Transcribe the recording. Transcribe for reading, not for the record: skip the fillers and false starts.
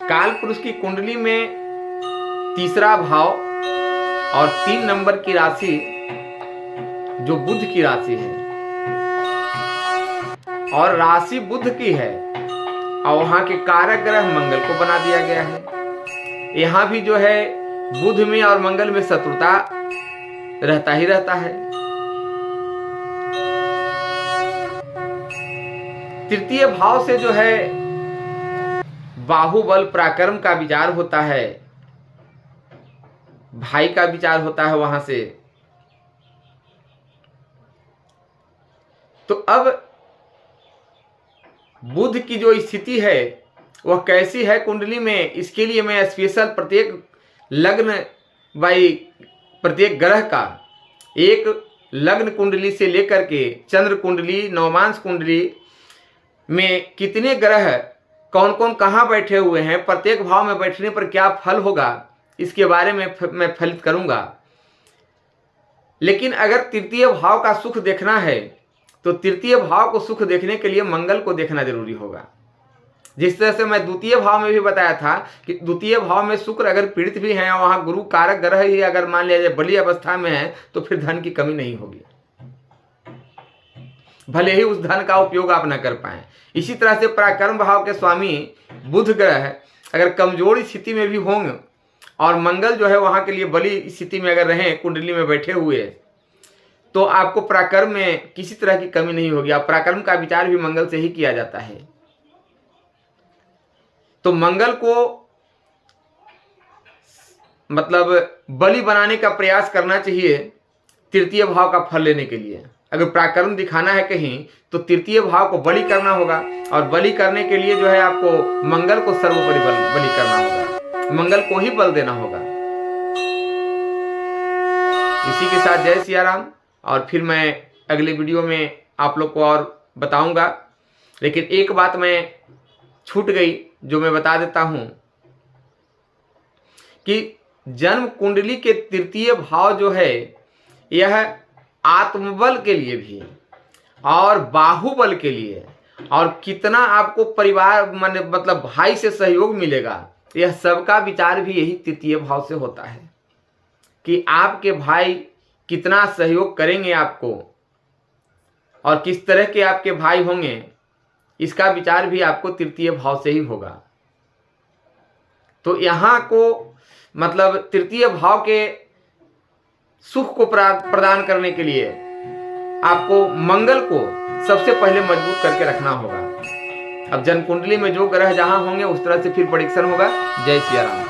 काल पुरुष की कुंडली में तीसरा भाव और 3 नंबर की राशि जो बुध की राशि है और राशि बुध की है और वहां के कारक ग्रह मंगल को बना दिया गया है। यहां भी जो है बुध में और मंगल में शत्रुता रहता ही रहता है। तृतीय भाव से जो है बाहुबल पराक्रम का विचार होता है, भाई का विचार होता है वहां से। तो अब बुध की जो स्थिति है वह कैसी है कुंडली में, इसके लिए मैं स्पेशल प्रत्येक लग्न बाई प्रत्येक ग्रह का एक लग्न कुंडली से लेकर के चंद्र कुंडली नवमांश कुंडली में कितने ग्रह कौन कौन कहाँ बैठे हुए हैं, प्रत्येक भाव में बैठने पर क्या फल होगा, इसके बारे में मैं फलित करूंगा। लेकिन अगर तृतीय भाव का सुख देखना है तो तृतीय भाव को सुख देखने के लिए मंगल को देखना जरूरी होगा। जिस तरह से मैं द्वितीय भाव में भी बताया था कि द्वितीय भाव में शुक्र अगर पीड़ित भी हैं और वहां गुरु कारक ग्रह ही अगर मान लिया जाए बली अवस्था में है तो फिर धन की कमी नहीं होगी, भले ही उस धन का उपयोग आप न कर पाए। इसी तरह से पराक्रम भाव के स्वामी बुध ग्रह अगर कमजोर स्थिति में भी होंगे और मंगल जो है वहां के लिए बली स्थिति में अगर रहें कुंडली में बैठे हुए तो आपको पराक्रम में किसी तरह की कमी नहीं होगी। आप पराक्रम का विचार भी मंगल से ही किया जाता है। तो मंगल को मतलब बलि बनाने का प्रयास करना चाहिए तृतीय भाव का फल लेने के लिए। अगर पराक्रम दिखाना है कहीं तो तृतीय भाव को बलि करना होगा और बलि करने के लिए जो है आपको मंगल को सर्वोपरि बलि करना होगा, मंगल को ही बल देना होगा। इसी के साथ जय सिया राम। और फिर मैं अगले वीडियो में आप लोग को और बताऊंगा। लेकिन एक बात मैं छूट गई जो मैं बता देता हूं कि जन्म कुंडली के तृतीय भाव जो है यह आत्मबल के लिए भी और बाहुबल के लिए और कितना आपको परिवार मतलब भाई से सहयोग मिलेगा, यह सबका विचार भी यही तृतीय भाव से होता है कि आपके भाई कितना सहयोग करेंगे आपको और किस तरह के आपके भाई होंगे, इसका विचार भी आपको तृतीय भाव से ही होगा। तो यहाँ को मतलब तृतीय भाव के सुख को प्रदान करने के लिए आपको मंगल को सबसे पहले मजबूत करके रखना होगा। अब जन्म कुंडली में जो ग्रह जहां होंगे उस तरह से फिर प्रेडिक्शन होगा। जय सिया राम।